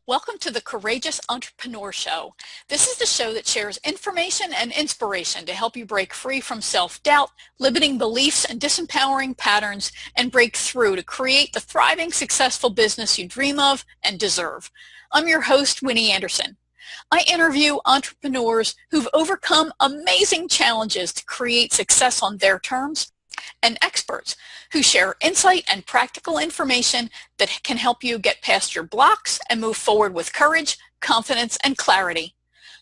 Welcome to the Courageous Entrepreneur Show. This is the show that shares information and inspiration to help you break free from self-doubt, limiting beliefs, and disempowering patterns, and break through to create the thriving, successful business you dream of and deserve. I'm your host, Winnie Anderson. I interview entrepreneurs who've overcome amazing challenges to create success on their terms, and experts who share insight and practical information that can help you get past your blocks and move forward with courage, confidence, and clarity.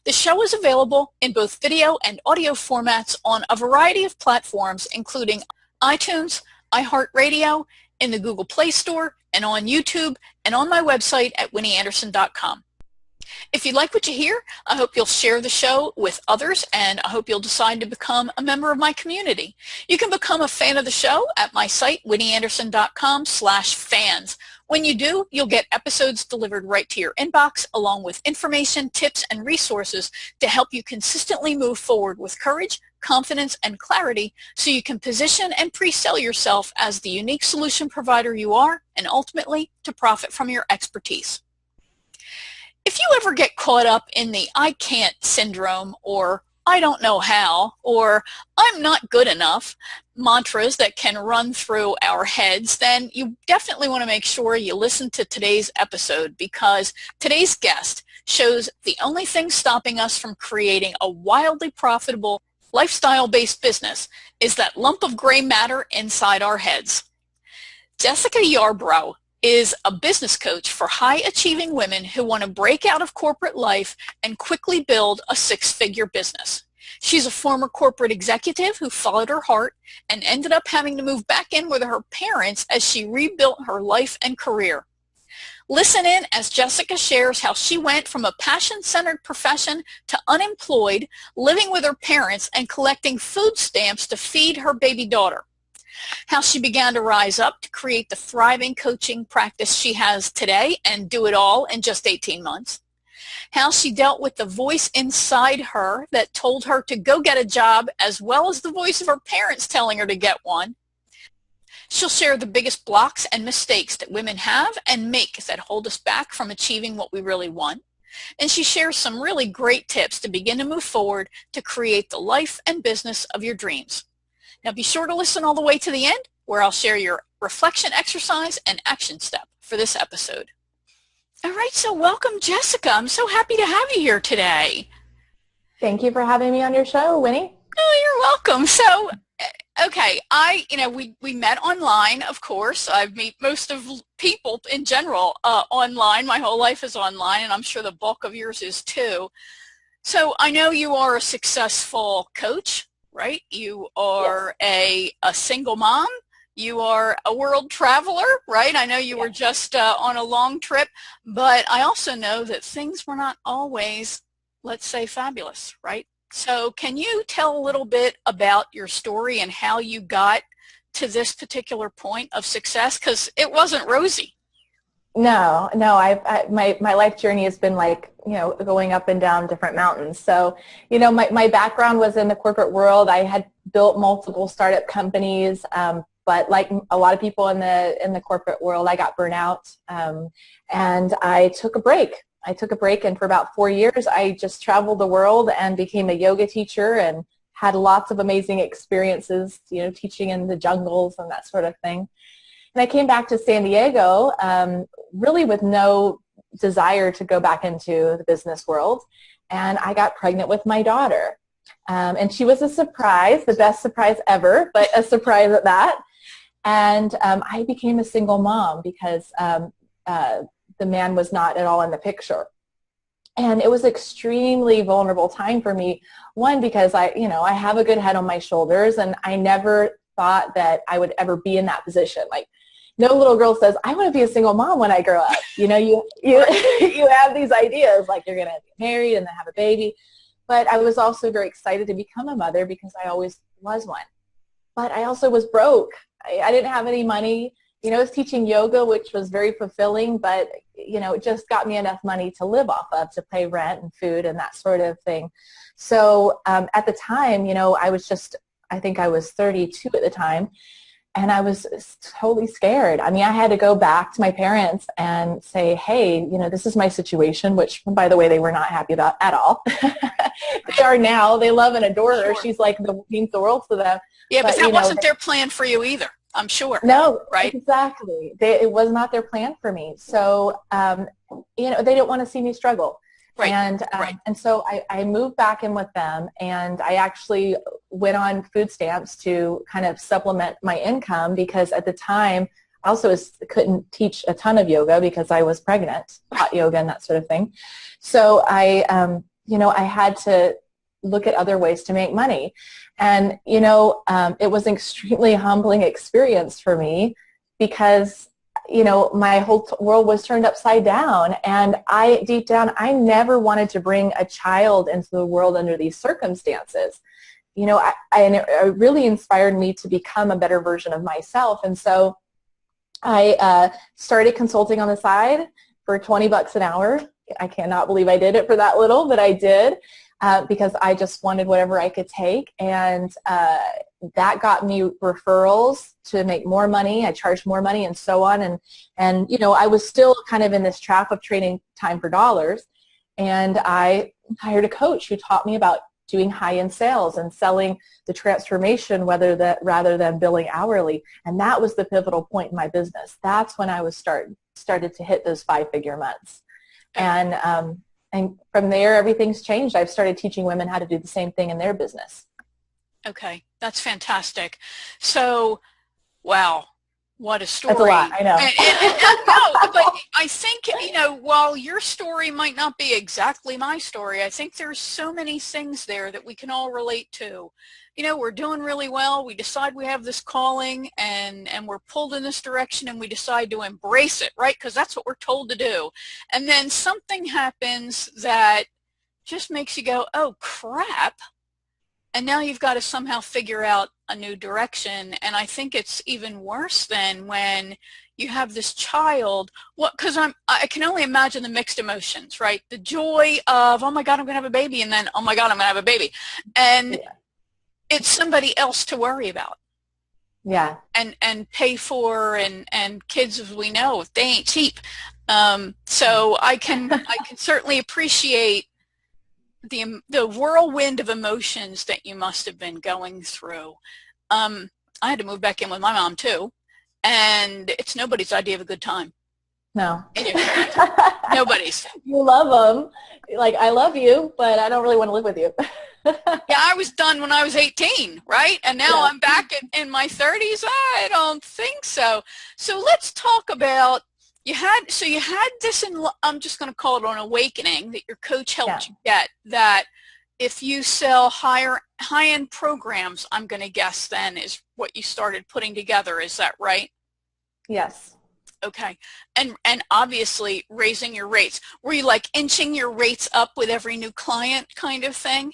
The show is available in both video and audio formats on a variety of platforms, including iTunes, iHeartRadio, in the Google Play Store, and on YouTube, and on my website at winnieanderson.com. If you like what you hear, I hope you'll share the show with others, and I hope you'll decide to become a member of my community. You can become a fan of the show at my site, winnieanderson.com/fans. When you do, you'll get episodes delivered right to your inbox, along with information, tips, and resources to help you consistently move forward with courage, confidence, and clarity so you can position and pre-sell yourself as the unique solution provider you are, and ultimately to profit from your expertise. If you ever get caught up in the I can't syndrome, or I don't know how, or I'm not good enough mantras that can run through our heads, then you definitely want to make sure you listen to today's episode, because today's guest shows the only thing stopping us from creating a wildly profitable lifestyle-based business is that lump of gray matter inside our heads. Jessica Yarbrough is a business coach for high-achieving women who want to break out of corporate life and quickly build a six-figure business. She's a former corporate executive who followed her heart and ended up having to move back in with her parents as she rebuilt her life and career. Listen in as Jessica shares how she went from a passion-centered profession to unemployed, living with her parents and collecting food stamps to feed her baby daughter. How she began to rise up to create the thriving coaching practice she has today and do it all in just 18 months. How she dealt with the voice inside her that told her to go get a job, as well as the voice of her parents telling her to get one. She'll share the biggest blocks and mistakes that women have and make that hold us back from achieving what we really want. And she shares some really great tips to begin to move forward to create the life and business of your dreams. Now be sure to listen all the way to the end, where I'll share your reflection exercise and action step for this episode. All right, so welcome, Jessica. I'm so happy to have you here today. Thank you for having me on your show, Winnie. Oh, you're welcome. So, okay, we met online, of course. I meet most of people in general online. My whole life is online, and I'm sure the bulk of yours is too. So I know you are a successful coach, right? You are a single mom. You are a world traveler, right? I know you were just on a long trip, but I also know that things were not always, let's say, fabulous, right? So can you tell a little bit about your story and how you got to this particular point of success? Because it wasn't rosy. No, my life journey has been like, going up and down different mountains. So, my background was in the corporate world. I had built multiple startup companies, but like a lot of people in the corporate world, I got burnt out, and I took a break. And for about 4 years, I just traveled the world and became a yoga teacher and had lots of amazing experiences, teaching in the jungles and that sort of thing. And I came back to San Diego really with no desire to go back into the business world. And I got pregnant with my daughter. And she was a surprise, the best surprise ever, but a surprise at that. And I became a single mom because the man was not at all in the picture. And it was an extremely vulnerable time for me. One, because I have a good head on my shoulders, and I never thought that I would ever be in that position. Like, no little girl says, I want to be a single mom when I grow up. You have these ideas like you're going to get married and then have a baby. But I was also very excited to become a mother because I always was one. But I also was broke. I didn't have any money. I was teaching yoga, which was very fulfilling, but, it just got me enough money to live off of, to pay rent and food and that sort of thing. So at the time, I think I was 32 at the time, And I was totally scared. I mean, I had to go back to my parents and say, hey, this is my situation, which, by the way, they were not happy about at all. They are now. They love and adore her. Sure. She's like means the world to them. Yeah, but that wasn't their plan for you either, I'm sure. No, right? Exactly. It was not their plan for me. So, they didn't want to see me struggle. Right. And so I moved back in with them, and I actually went on food stamps to kind of supplement my income, because at the time I also couldn't teach a ton of yoga because I was pregnant, hot yoga and that sort of thing. So I had to look at other ways to make money. And, it was an extremely humbling experience for me, because my whole world was turned upside down. And deep down, I never wanted to bring a child into the world under these circumstances. And it really inspired me to become a better version of myself. And so I started consulting on the side for $20 an hour. I cannot believe I did it for that little, but I did, because I just wanted whatever I could take. And that got me referrals to make more money. I charged more money and so on. And I was still kind of in this trap of trading time for dollars. And I hired a coach who taught me about doing high-end sales and selling the transformation rather than billing hourly. And that was the pivotal point in my business. That's when I was started to hit those 5-figure months. And from there, everything's changed. I've started teaching women how to do the same thing in their business. Okay, that's fantastic. So, wow, what a story. That's a lot, I know. No, but I think, while your story might not be exactly my story, I think there's so many things there that we can all relate to. We're doing really well. We decide we have this calling, and we're pulled in this direction, and we decide to embrace it, right? Because that's what we're told to do. And then something happens that just makes you go, oh, crap. And now you've got to somehow figure out a new direction. And I think it's even worse than when you have this child. Because I can only imagine the mixed emotions, right? The joy of, oh my God, I'm going to have a baby, and then, oh my God, I'm going to have a baby. And it's somebody else to worry about. Yeah. And pay for, and kids, as we know, they ain't cheap. So I can certainly appreciate the whirlwind of emotions that you must have been going through. I had to move back in with my mom too, and it's nobody's idea of a good time. No. Nobody's. You love them. Like, I love you, but I don't really want to live with you. Yeah, I was done when I was 18, right? And now I'm back in my 30s. I don't think so. So let's talk about, you had this, I'm just going to call it an awakening that your coach helped you get, that if you sell high-end programs, I'm going to guess then is what you started putting together. Is that right? Yes. Okay. And obviously raising your rates. Were you like inching your rates up with every new client kind of thing?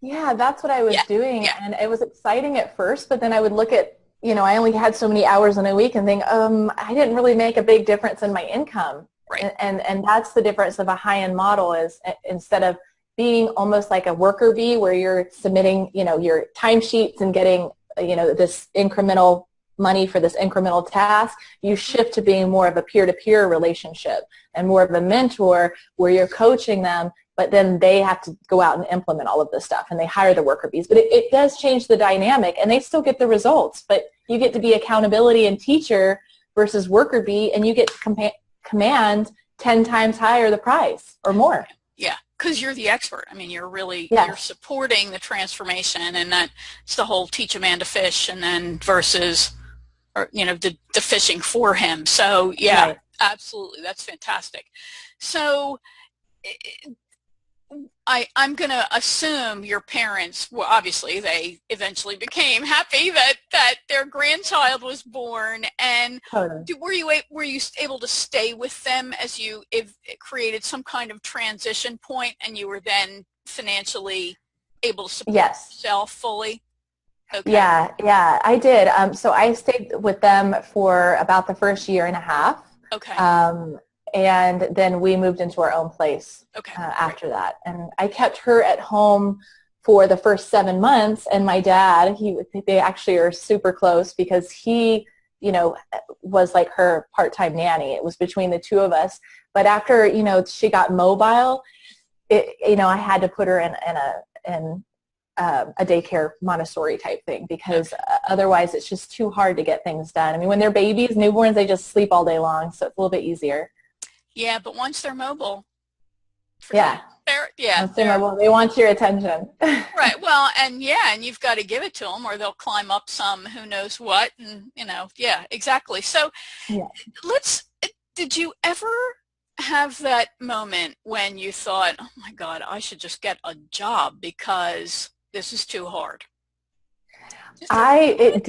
Yeah, that's what I was doing. Yeah. And it was exciting at first, but then I would look at, I only had so many hours in a week and think, I didn't really make a big difference in my income. Right. And that's the difference of a high-end model, is instead of being almost like a worker bee where you're submitting, your timesheets and getting, this incremental money for this incremental task, you shift to being more of a peer-to-peer relationship and more of a mentor where you're coaching them, but then they have to go out and implement all of this stuff, and they hire the worker bees. But it does change the dynamic, and they still get the results, but you get to be accountability and teacher versus worker bee, and you get to command 10 times higher the price or more. Yeah, because you're the expert. I mean, you're really, you're supporting the transformation, and that's the whole teach a man to fish, and then versus, or, the fishing for him. So yeah, right. Absolutely. That's fantastic. So I'm going to assume your parents, well, obviously they eventually became happy that their grandchild was born. And were you able to stay with them as it created some kind of transition point, and you were then financially able to support yourself fully? Okay. Yeah, I did. So I stayed with them for about the first year and a half. Okay. And then we moved into our own place after that. And I kept her at home for the first 7 months. And my dad, they actually are super close because he, was like her part-time nanny. It was between the two of us. But after, she got mobile, I had to put her in a daycare Montessori type thing because otherwise it's just too hard to get things done. I mean, when they're babies, newborns, they just sleep all day long, so it's a little bit easier. Yeah, but once they're mobile, forget Yeah. it. They're, Once they're mobile, they want your attention. right. Well, and you've got to give it to them or they'll climb up some who knows what. And, yeah, exactly. So Yeah. did you ever have that moment when you thought, oh my God, I should just get a job because this is too hard? It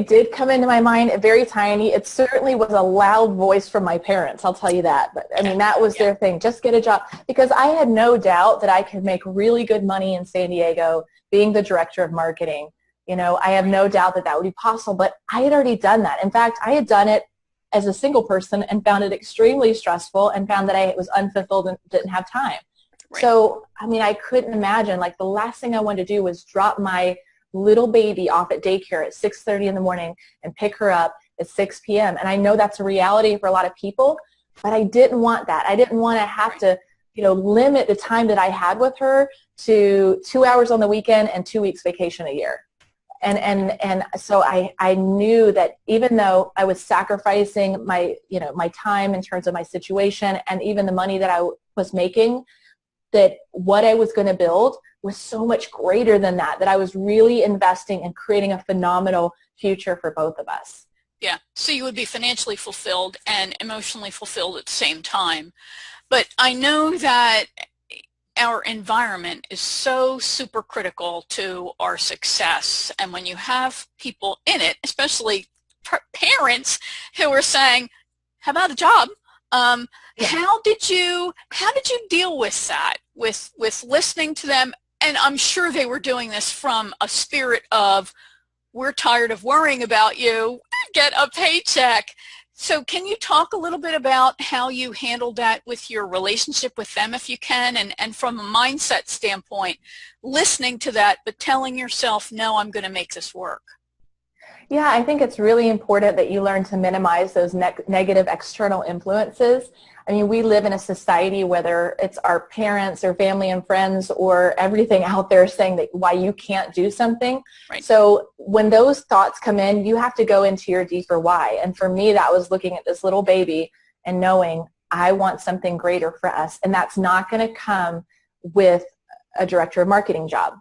did come into my mind, very tiny. It certainly was a loud voice from my parents, I'll tell you that. But I mean, that was their thing, just get a job. Because I had no doubt that I could make really good money in San Diego being the director of marketing. I have no doubt that would be possible, but I had already done that. In fact, I had done it as a single person and found it extremely stressful and found that I was unfulfilled and didn't have time. Right. So, I mean, I couldn't imagine, like the last thing I wanted to do was drop my little baby off at daycare at 6:30 in the morning and pick her up at 6 p.m. And I know that's a reality for a lot of people, but I didn't want that. I didn't want to have to, limit the time that I had with her to 2 hours on the weekend and 2 weeks vacation a year. And so I knew that even though I was sacrificing my time in terms of my situation and even the money that I was making, that what I was going to build was so much greater than that I was really investing in creating a phenomenal future for both of us. Yeah, so you would be financially fulfilled and emotionally fulfilled at the same time. But I know that our environment is so super critical to our success. And when you have people in it, especially parents who are saying, how about a job? How did you deal with that, with listening to them? And I'm sure they were doing this from a spirit of, we're tired of worrying about you, get a paycheck. So can you talk a little bit about how you handled that with your relationship with them, if you can, and from a mindset standpoint, listening to that, but telling yourself, no, I'm going to make this work? Yeah, I think it's really important that you learn to minimize those negative external influences. I mean, we live in a society, whether it's our parents or family and friends or everything out there saying that why you can't do something. Right. So when those thoughts come in, you have to go into your deeper why. And for me, that was looking at this little baby and knowing I want something greater for us. And that's not going to come with a director of marketing job.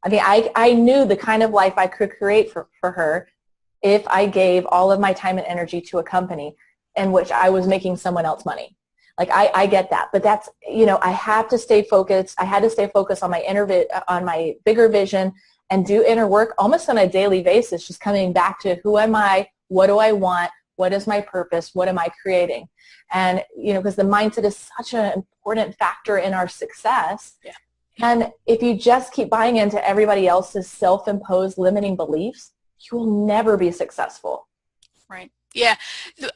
I mean, I knew the kind of life I could create for her if I gave all of my time and energy to a company in which I was making someone else money. Like, I get that, but that's, I have to stay focused. I had to stay focused on my bigger vision and do inner work almost on a daily basis, just coming back to who am I, what do I want, what is my purpose, what am I creating? And, because the mindset is such an important factor in our success. Yeah. And if you just keep buying into everybody else's self-imposed limiting beliefs, you will never be successful. Right. Yeah.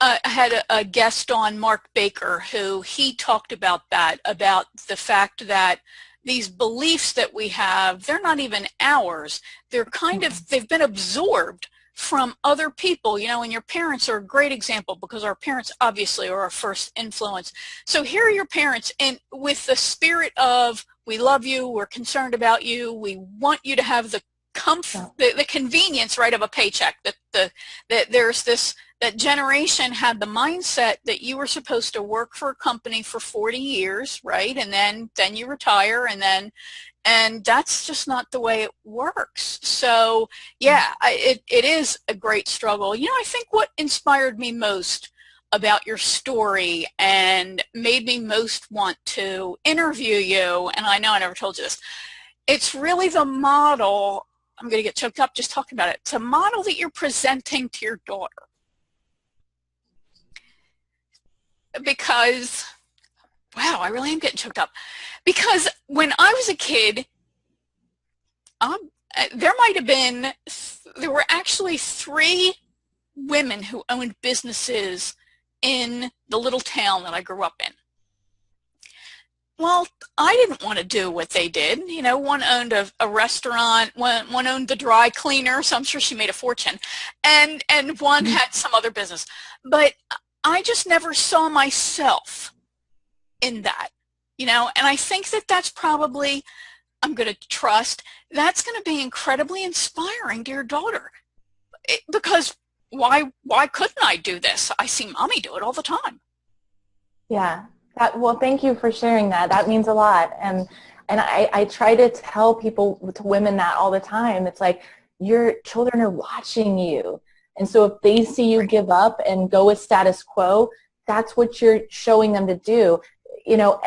I had a guest on, Mark Baker, who he talked about that, about the fact that these beliefs that we have, they're not even ours. They're kind of, they've been absorbed from other people, and your parents are a great example because our parents obviously are our first influence. So here are your parents, and with the spirit of, we love you, we're concerned about you, we want you to have the comfort, the convenience, right, of a paycheck. That there's this, that generation had the mindset that you were supposed to work for a company for 40 years, right, and then you retire, and that's just not the way it works. So yeah, it is a great struggle. I think what inspired me most about your story and made me most want to interview you, and I know I never told you this, it's really the model. I'm going to get choked up just talking about it. It's a model that you're presenting to your daughter. Because, wow, I really am getting choked up. Because when I was a kid, there were actually 3 women who owned businesses in the little town that I grew up in. Well, I didn't want to do what they did. You know, one owned a restaurant, one owned the dry cleaner, so I'm sure she made a fortune, and one had some other business. But I just never saw myself in that, you know, and I think that that's probably, I'm going to trust, that's going to be incredibly inspiring to your daughter. Because why couldn't I do this? I see mommy do it all the time. Yeah. Well, thank you for sharing that. That means a lot. And I try to tell people, to women, that all the time. It's like, your children are watching you. And so if they see you Right. give up and go with status quo, that's what you're showing them to do. You know,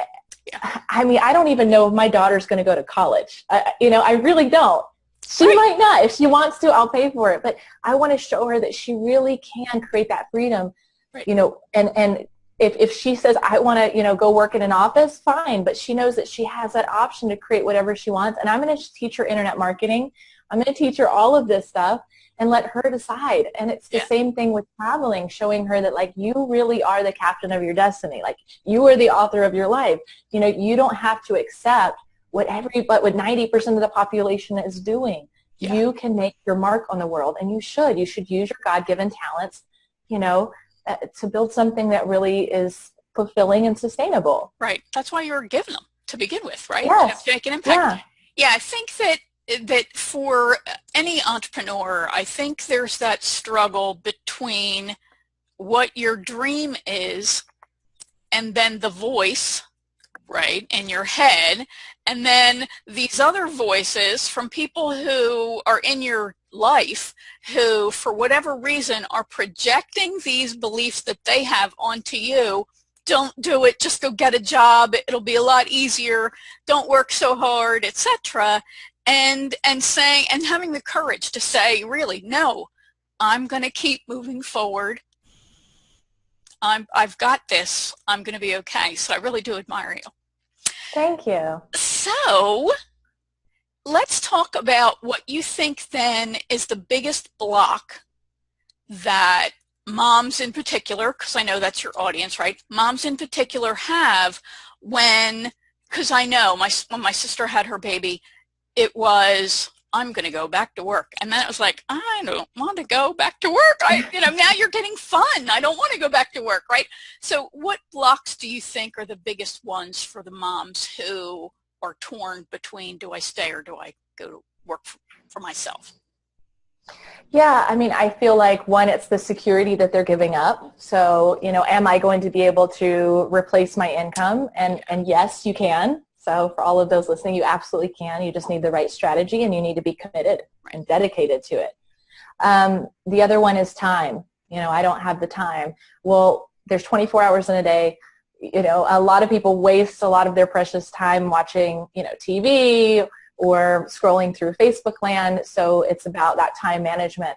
Yeah. I mean, I don't even know if my daughter's going to go to college. You know, I really don't. She Right. might not. If she wants to, I'll pay for it. But I want to show her that she really can create that freedom, Right. you know, and if she says, I want to, you know, go work in an office, fine. But she knows that she has that option to create whatever she wants. And I'm going to teach her internet marketing. I'm going to teach her all of this stuff and let her decide. And it's the Yeah. same thing with traveling, showing her that, like, you really are the captain of your destiny. Like, you are the author of your life. You know, you don't have to accept what 90% of the population is doing. Yeah. You can make your mark on the world, and you should. You should use your God-given talents, you know, to build something that really is fulfilling and sustainable. Right. That's why you're given them to begin with, right? You have to Yes. make an impact. Yeah. Yeah, I think that for any entrepreneur, I think there's that struggle between what your dream is and then the voice, right, in your head, and then these other voices from people who are in your life who, for whatever reason, are projecting these beliefs that they have onto you. Don't do it, just go get a job, it'll be a lot easier, don't work so hard, etc. And saying, and having the courage to say, really, no, I'm going to keep moving forward. I've got this, I'm going to be okay. So I really do admire you. Thank you. So let's talk about what you think then is the biggest block that moms in particular, because I know that's your audience, right? Moms in particular have when, because I know when my sister had her baby, it was, I'm going to go back to work. And then it was like, I don't want to go back to work. Now you're getting fun. I don't want to go back to work, right? So what blocks do you think are the biggest ones for the moms who are torn between, do I stay or do I go to work for myself? Yeah, I mean, I feel like, one, it's the security that they're giving up. So, you know, am I going to be able to replace my income? And yes, you can. So for all of those listening, you absolutely can. You just need the right strategy, and you need to be committed and dedicated to it. The other one is time. You know, I don't have the time. Well, there's 24 hours in a day. You know, a lot of people waste a lot of their precious time watching, you know, TV or scrolling through Facebook land. So it's about that time management.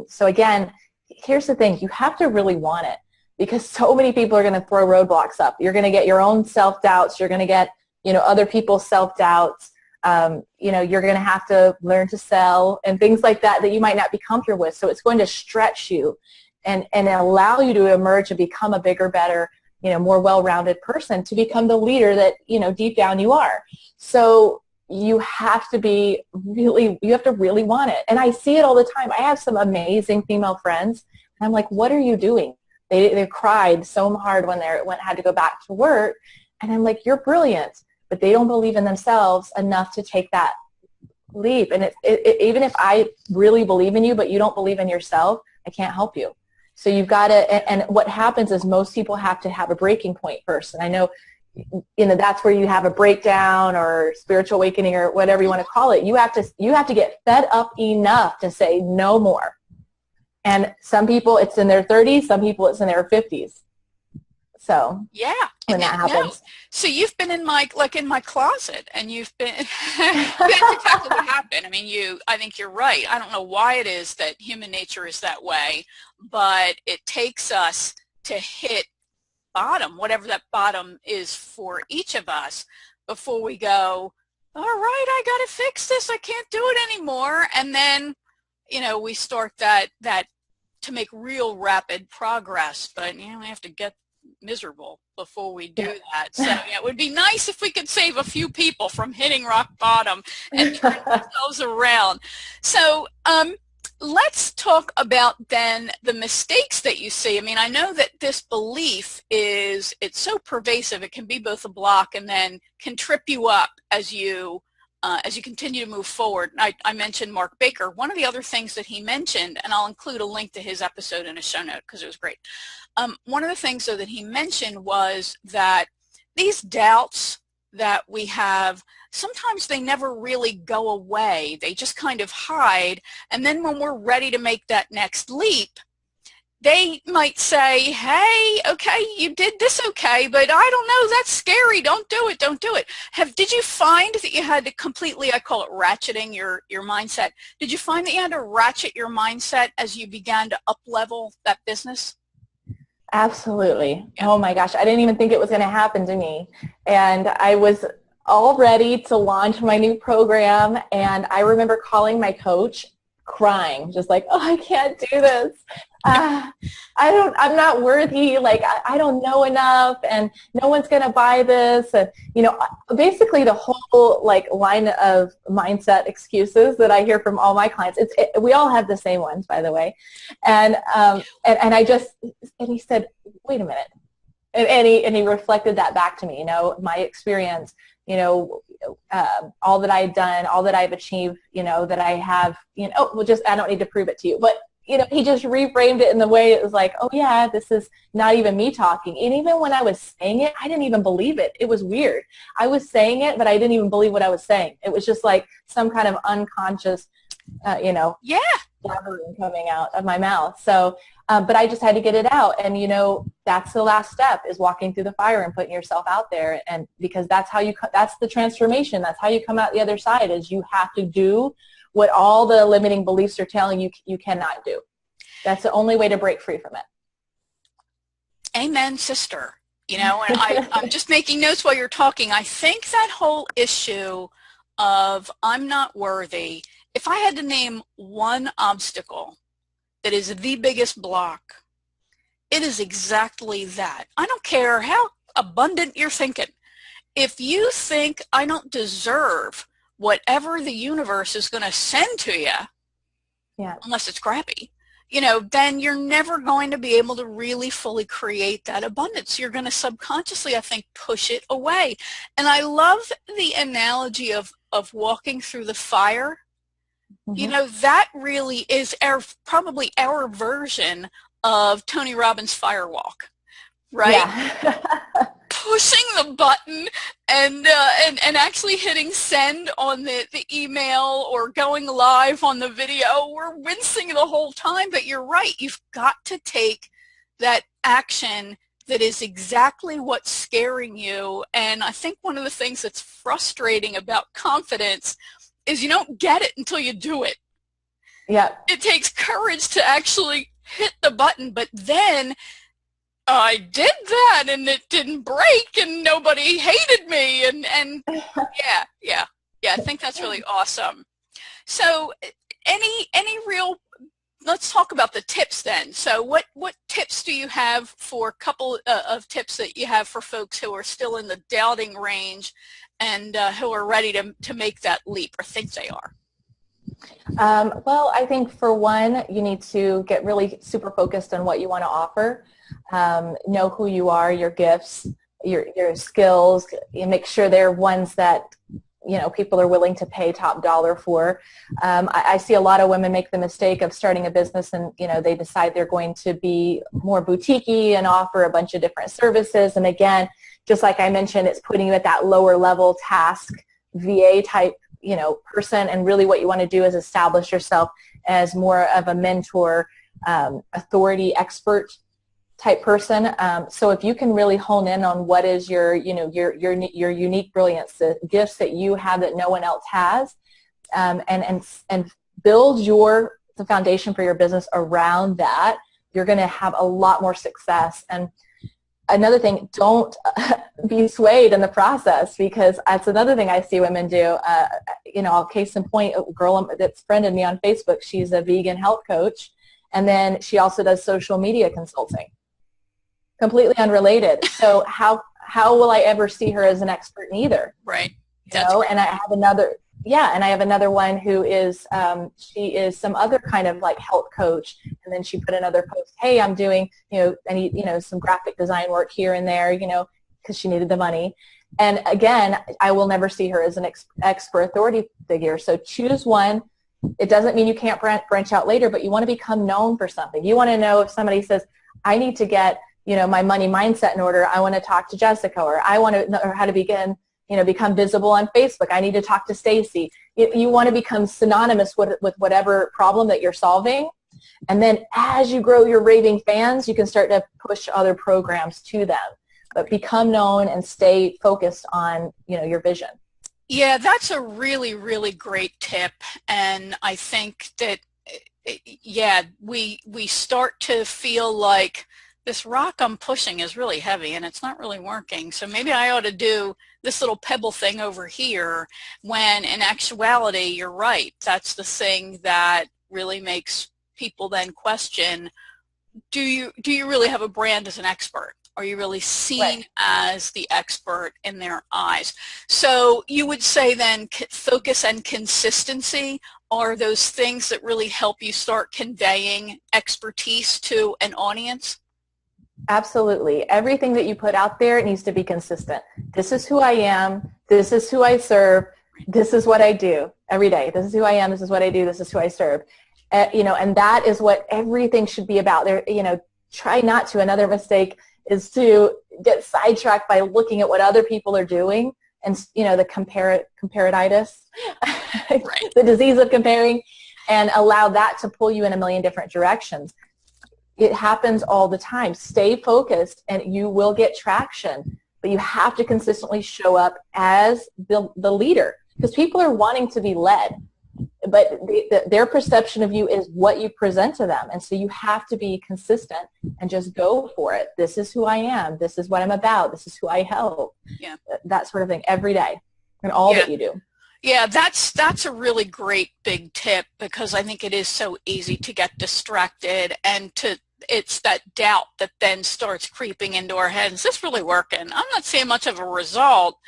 So again, here's the thing. You have to really want it, because so many people are going to throw roadblocks up. You're going to get your own self-doubts. You're going to get, you know, other people's self-doubts. You know, you're going to have to learn to sell and things like that that you might not be comfortable with. So it's going to stretch you and allow you to emerge and become a bigger, better, you know, more well-rounded person, to become the leader that, you know, deep down you are. So you have to really want it. And I see it all the time. I have some amazing female friends, and I'm like, what are you doing? They cried so hard when had to go back to work. And I'm like, you're brilliant, but they don't believe in themselves enough to take that leap. And even if I really believe in you, but you don't believe in yourself, I can't help you. So you've got to, and what happens is most people have to have a breaking point first. And I know, you know, that's where you have a breakdown or spiritual awakening or whatever you want to call it. You have to get fed up enough to say no more. And some people, it's in their 30s. Some people, it's in their 50s. So Yeah. when that No. happens. So you've been in my closet, and you've been, that's exactly what happened. I mean, I think you're right. I don't know why it is that human nature is that way, but it takes us to hit bottom, whatever that bottom is for each of us, before we go, all right, I got to fix this. I can't do it anymore. And then, you know, we start that to make real rapid progress, but you know, we have to get miserable before we do that. So yeah, it would be nice if we could save a few people from hitting rock bottom and turn themselves around. So let's talk about then the mistakes that you see. I mean, I know that this belief it's so pervasive, it can be both a block and then can trip you up as you continue to move forward. I mentioned Mark Baker. One of the other things that he mentioned, and I'll include a link to his episode in a show note because it was great. One of the things though that he mentioned was that these doubts that we have, sometimes they never really go away. They just kind of hide. And then when we're ready to make that next leap, they might say, hey, okay, you did this okay, but I don't know, that's scary. Don't do it. Don't do it. Did you find that you had to completely, I call it ratcheting your mindset. Did you find that you had to ratchet your mindset as you began to up-level that business? Absolutely. Yeah. Oh my gosh. I didn't even think it was going to happen to me. And I was all ready to launch my new program. And I remember calling my coach crying, just like, oh, I can't do this. I'm not worthy. Like, I don't know enough and no one's going to buy this. And, you know, basically the whole like line of mindset excuses that I hear from all my clients, we all have the same ones, by the way. And he said, wait a minute. And he reflected that back to me, you know, my experience, you know, all that I've done, all that I've achieved, you know, that I have, you know, well, just, I don't need to prove it to you. But, you know, he just reframed it in the way it was like, oh yeah, this is not even me talking. And even when I was saying it, I didn't even believe it. It was weird. I was saying it, but I didn't even believe what I was saying. It was just like some kind of unconscious, you know, blabbering coming out of my mouth. So, but I just had to get it out. And, you know, that's the last step, is walking through the fire and putting yourself out there. And because that's how that's the transformation. That's how you come out the other side, is you have to do what all the limiting beliefs are telling you you cannot do. That's the only way to break free from it. Amen, sister. You know, and I'm just making notes while you're talking. I think that whole issue of I'm not worthy, if I had to name one obstacle that is the biggest block, it is exactly that. I don't care how abundant you're thinking. If you think I don't deserve whatever the universe is going to send to you, unless it's crappy, you know, then you're never going to be able to really fully create that abundance. You're going to subconsciously, I think, push it away. And I love the analogy of walking through the fire. Mm-hmm. You know, that really is probably our version of Tony Robbins' fire walk, right? Yeah. Pushing the button and actually hitting send on the email or going live on the video. We're wincing the whole time, but you're right. You've got to take that action that is exactly what's scaring you. And I think one of the things that's frustrating about confidence is you don't get it until you do it. Yeah. It takes courage to actually hit the button, but then I did that and it didn't break and nobody hated me and yeah, I think that's really awesome. So let's talk about the tips then. So what tips do you have for a couple of tips that you have for folks who are still in the doubting range and who are ready to make that leap or think they are? Well, I think for one, you need to get really super focused on what you want to offer. Know who you are, your gifts, your skills. You make sure they're ones that, you know, people are willing to pay top dollar for. I see a lot of women make the mistake of starting a business and, you know, they decide they're going to be more boutique-y and offer a bunch of different services. And again, just like I mentioned, it's putting you at that lower level task, VA type, you know, person. And really what you want to do is establish yourself as more of a mentor, authority, expert type person. So if you can really hone in on what is your, you know, your unique brilliance, the gifts that you have that no one else has, and build the foundation for your business around that, you're going to have a lot more success. And another thing, don't be swayed in the process, because that's another thing I see women do. You know, case in point, a girl that's friended me on Facebook, she's a vegan health coach, and then she also does social media consulting. completely unrelated. So how will I ever see her as an expert in either? Right. You know, and I have another, yeah, and I have another one who is, she is some other kind of like health coach, and then she put another post, hey, I'm doing, you know, I need, you know, some graphic design work here and there, you know, because she needed the money. And again, I will never see her as an expert authority figure. So choose one. It doesn't mean you can't branch out later, but you want to become known for something. You want to know if somebody says, I need to get, you know, my money mindset in order, I want to talk to Jessica, or I want to know how to begin, you know, become visible on Facebook. I need to talk to Stacy. You want to become synonymous with whatever problem that you're solving. And then as you grow your raving fans, you can start to push other programs to them. But become known and stay focused on, you know, your vision. Yeah, that's a really, really great tip. And I think that, yeah, we start to feel like this rock I'm pushing is really heavy and it's not really working. So maybe I ought to do this little pebble thing over here, when in actuality, you're right. That's the thing that really makes people then question, do you really have a brand as an expert? Are you really seen Right. as the expert in their eyes? So you would say then focus and consistency are those things that really help you start conveying expertise to an audience? Absolutely. Everything that you put out there needs to be consistent. This is who I am. This is who I serve. This is what I do every day. This is who I am. This is what I do. This is who I serve. You know, and that is what everything should be about. There, you know, try not to. Another mistake is to get sidetracked by looking at what other people are doing, and, you know, the comparatitis, Right. the disease of comparing, and allow that to pull you in a million different directions. It happens all the time. Stay focused and you will get traction, but you have to consistently show up as the leader, because people are wanting to be led, but their perception of you is what you present to them. And so you have to be consistent and just go for it. This is who I am. This is what I'm about. This is who I help. Yeah. That sort of thing every day and all that you do. Yeah, that's a really great big tip, because I think it is so easy to get distracted, and it's that doubt that then starts creeping into our head. Is this really working? I'm not seeing much of a result,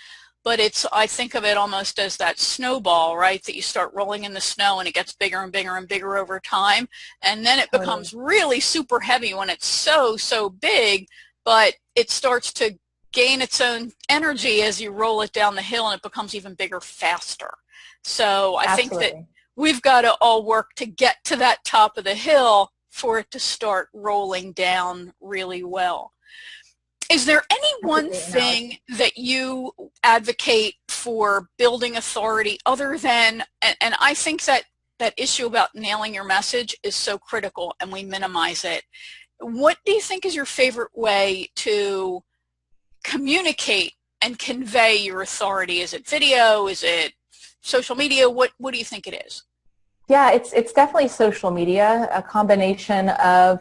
but I think of it almost as that snowball, right? That you start rolling in the snow and it gets bigger and bigger and bigger over time. And then it becomes really super heavy when it's so big, but it starts to gain its own energy as you roll it down the hill, and it becomes even bigger faster. So I think that we've got to all work to get to that top of the hill for it to start rolling down really well. Is there any one thing that you advocate for building authority other than, and I think that issue about nailing your message is so critical and we minimize it. What do you think is your favorite way to communicate and convey your authority? Is it video? Is it social media? What do you think it is? Yeah, it's definitely social media, a combination of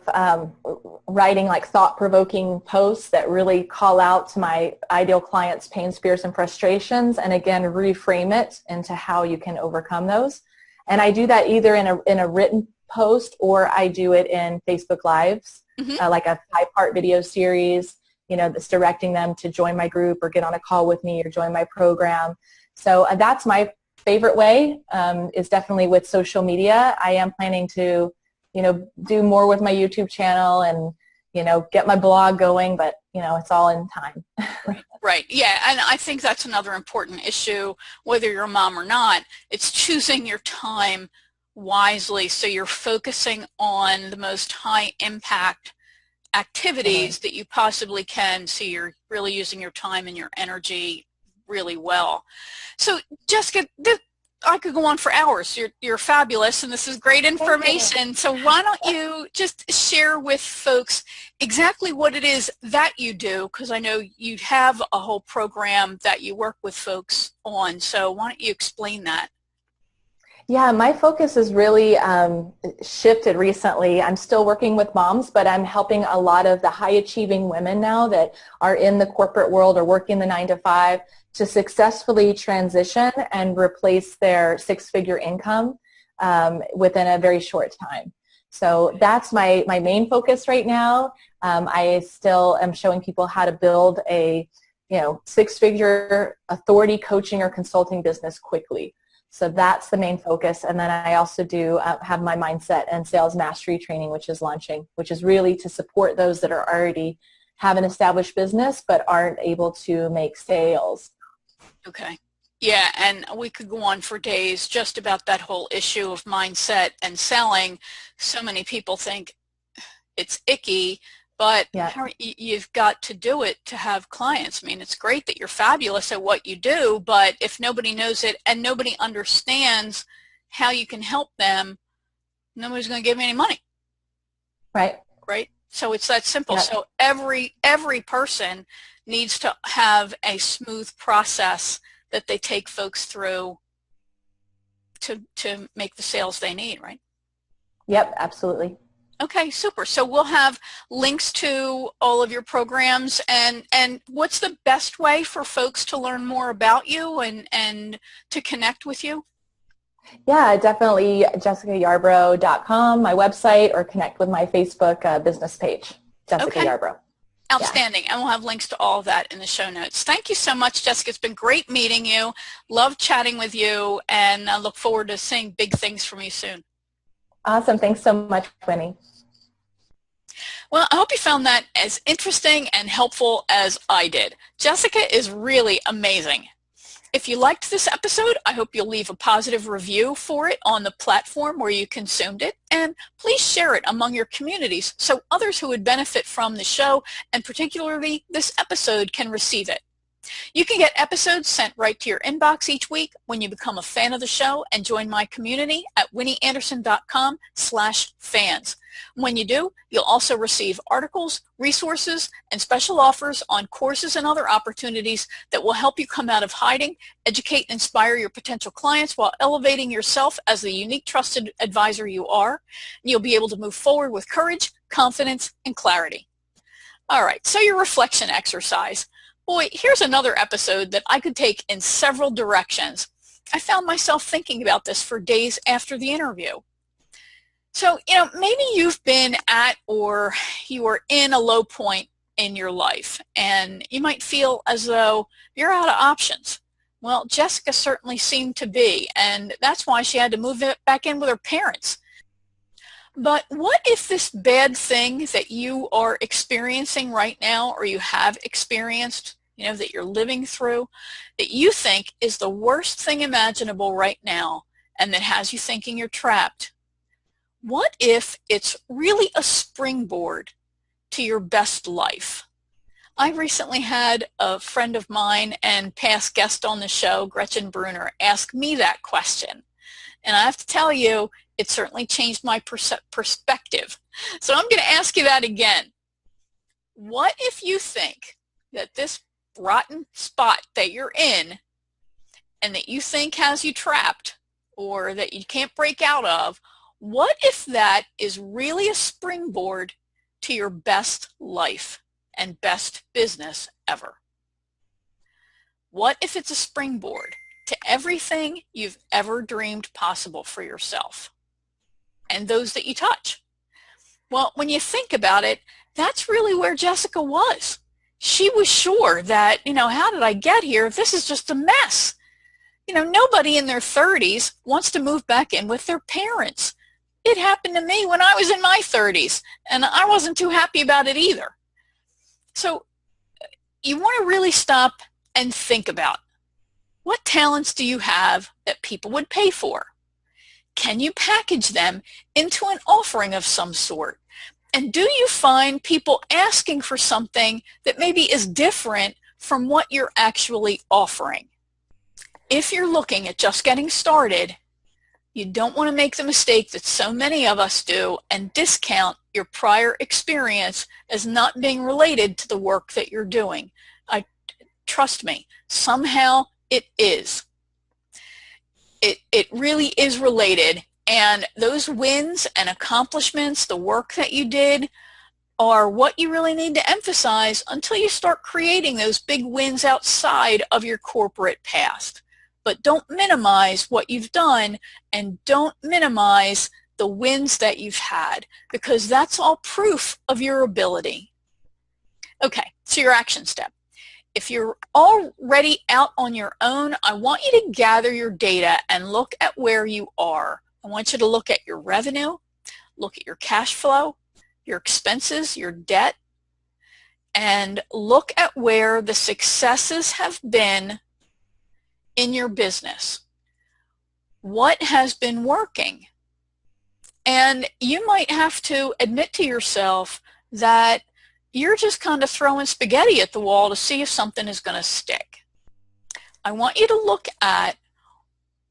writing like thought-provoking posts that really call out to my ideal clients' pains, fears, and frustrations, and again, reframe it into how you can overcome those. And I do that either in a written post, or I do it in Facebook Lives, like a 5-part video series, you know, that's directing them to join my group or get on a call with me or join my program. So that's my favorite way, is definitely with social media. I am planning to, you know, do more with my YouTube channel and, you know, get my blog going, but, you know, it's all in time. Right. Yeah. And I think that's another important issue, whether you're a mom or not. It's choosing your time wisely, so you're focusing on the most high impact activities that you possibly can, so you're really using your time and your energy really well. So Jessica, I could go on for hours. You're fabulous, and this is great information. So why don't you just share with folks exactly what it is that you do, because I know you have a whole program that you work with folks on. So why don't you explain that? Yeah, my focus has really shifted recently. I'm still working with moms, but I'm helping a lot of the high-achieving women now that are in the corporate world or working the 9-to-5 to successfully transition and replace their 6-figure income within a very short time. So that's my main focus right now. I still am showing people how to build a six-figure authority coaching or consulting business quickly. So that's the main focus. And then I also do have my mindset and sales mastery training, which is launching, which is really to support those that are already have an established business but aren't able to make sales. Okay. Yeah, and we could go on for days just about that whole issue of mindset and selling. So many people think it's icky, but Yeah. you've got to do it to have clients. I mean, it's great that you're fabulous at what you do, but if nobody knows it and nobody understands how you can help them, nobody's going to give me any money. Right. Right? So it's that simple. Yeah. So every person needs to have a smooth process that they take folks through to make the sales they need, right? Yep, absolutely. Okay, super. So we'll have links to all of your programs, and what's the best way for folks to learn more about you and to connect with you? Yeah, definitely jessicayarbrough.com, my website, or connect with my Facebook business page, Jessica Okay. Yarbrough. Outstanding. And we'll have links to all of that in the show notes. Thank you so much, Jessica. It's been great meeting you. Love chatting with you, and I look forward to seeing big things from you soon. Awesome. Thanks so much, Winnie. Well, I hope you found that as interesting and helpful as I did. Jessica is really amazing. If you liked this episode, I hope you'll leave a positive review for it on the platform where you consumed it, and please share it among your communities so others who would benefit from the show, and particularly this episode, can receive it. You can get episodes sent right to your inbox each week when you become a fan of the show and join my community at winnieanderson.com/fans. When you do, you'll also receive articles, resources, and special offers on courses and other opportunities that will help you come out of hiding, educate and inspire your potential clients while elevating yourself as the unique trusted advisor you are. You'll be able to move forward with courage, confidence, and clarity. All right, so your reflection exercise. Boy, here's another episode that I could take in several directions. I found myself thinking about this for days after the interview. So, maybe you've been at or you are in a low point in your life, and you might feel as though you're out of options. Well, Jessica certainly seemed to be, and that's why she had to move back in with her parents. But what if this bad thing that you are experiencing right now, or you have experienced, that you're living through, that you think is the worst thing imaginable right now, and that has you thinking you're trapped? What if it's really a springboard to your best life? I recently had a friend of mine and past guest on the show, Gretchen Bruner, ask me that question. And I have to tell you, it certainly changed my perspective. So I'm going to ask you that again. What if you think that this rotten spot that you're in and that you think has you trapped or that you can't break out of, what if that is really a springboard to your best life and best business ever? What if it's a springboard to everything you've ever dreamed possible for yourself and those that you touch? Well, when you think about it, that's really where Jessica was. She was sure that, how did I get here? This is just a mess. Nobody in their 30s wants to move back in with their parents. It happened to me when I was in my 30s, and I wasn't too happy about it either. So you want to really stop and think about, what talents do you have that people would pay for? Can you package them into an offering of some sort? And do you find people asking for something that maybe is different from what you're actually offering? If you're looking at just getting started, you don't want to make the mistake that so many of us do and discount your prior experience as not being related to the work that you're doing. Trust me, somehow it is. It really is related, and those wins and accomplishments, the work that you did, are what you really need to emphasize until you start creating those big wins outside of your corporate past. But don't minimize what you've done, and don't minimize the wins that you've had, because that's all proof of your ability. Okay, so your action step. If you're already out on your own, I want you to gather your data and look at where you are. I want you to look at your revenue, look at your cash flow, your expenses, your debt, and look at where the successes have been in your business. What has been working? And you might have to admit to yourself that you're just kind of throwing spaghetti at the wall to see if something is going to stick. I want you to look at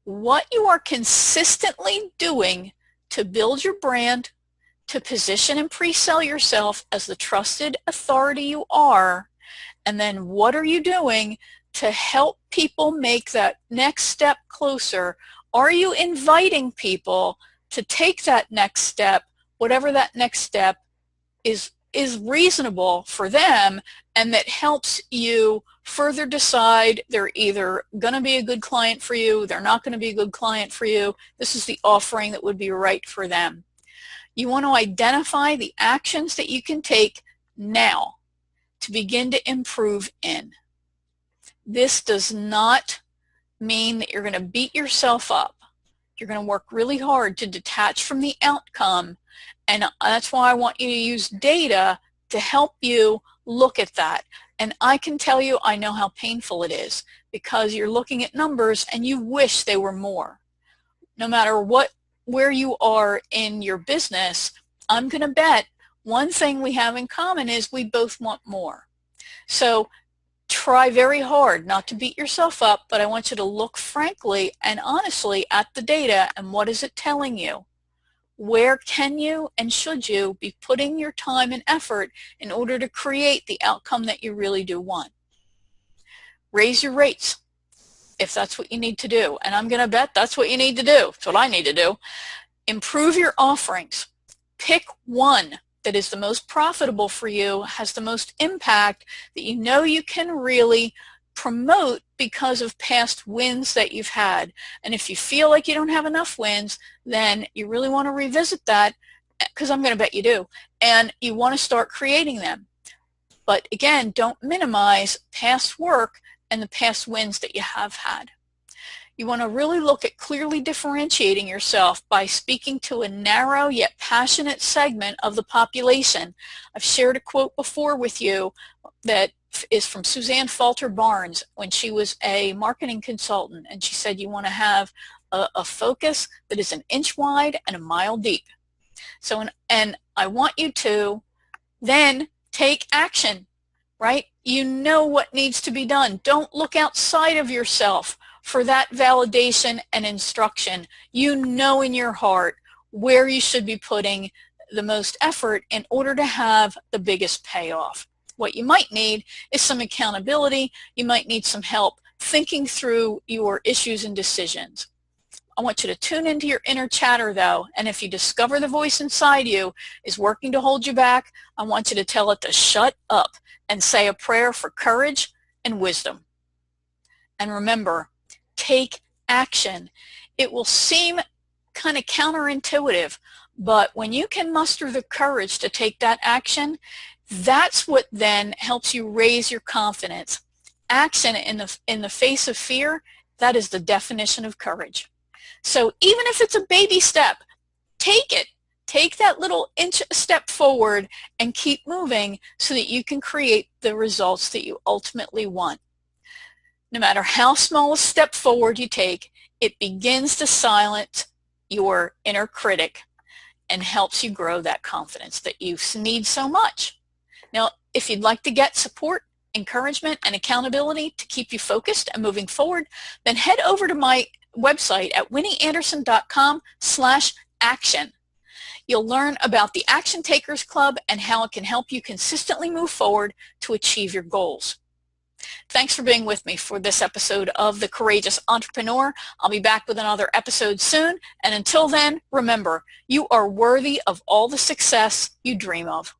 what you are consistently doing to build your brand, to position and pre-sell yourself as the trusted authority you are, and then what are you doing to help people make that next step closer? Are you inviting people to take that next step, whatever that next step is reasonable for them, and that helps you further decide they're either going to be a good client for you, they're not going to be a good client for you, this is the offering that would be right for them. You want to identify the actions that you can take now to begin to improve in. This does not mean that you're going to beat yourself up. You're going to work really hard to detach from the outcome, and that's why I want you to use data to help you look at that. And I can tell you, I know how painful it is, because you're looking at numbers and you wish they were more. No matter where you are in your business, I'm going to bet one thing we have in common is we both want more. So try very hard not to beat yourself up, but I want you to look frankly and honestly at the data and what is it telling you? Where can you and should you be putting your time and effort in order to create the outcome that you really do want? Raise your rates if that's what you need to do. And I'm going to bet that's what you need to do. It's what I need to do. Improve your offerings. Pick one that is the most profitable for you, has the most impact, that you know you can really promote because of past wins that you've had. And if you feel like you don't have enough wins, then you really want to revisit that, because I'm going to bet you do. And you want to start creating them. But again, don't minimize past work and the past wins that you have had. You want to really look at clearly differentiating yourself by speaking to a narrow yet passionate segment of the population. I've shared a quote before with you that is from Suzanne Falter Barnes when she was a marketing consultant, and she said you want to have a focus that is an inch wide and a mile deep. So, and I want you to then take action, right? You know what needs to be done. Don't look outside of yourself for that validation and instruction. You know in your heart where you should be putting the most effort in order to have the biggest payoff. What you might need is some accountability. You might need some help thinking through your issues and decisions. I want you to tune into your inner chatter, though, and if you discover the voice inside you is working to hold you back, I want you to tell it to shut up and say a prayer for courage and wisdom. And remember, take action. It will seem kind of counterintuitive, but when you can muster the courage to take that action, that's what then helps you raise your confidence. Action in the face of fear, that is the definition of courage. So even if it's a baby step, take it. Take that little inch step forward and keep moving so that you can create the results that you ultimately want. No matter how small a step forward you take, it begins to silence your inner critic and helps you grow that confidence that you need so much. Now, if you'd like to get support, encouragement, and accountability to keep you focused and moving forward, then head over to my website at winnieanderson.com/action. You'll learn about the Action Takers Club and how it can help you consistently move forward to achieve your goals. Thanks for being with me for this episode of The Courageous Entrepreneur. I'll be back with another episode soon. And until then, remember, you are worthy of all the success you dream of.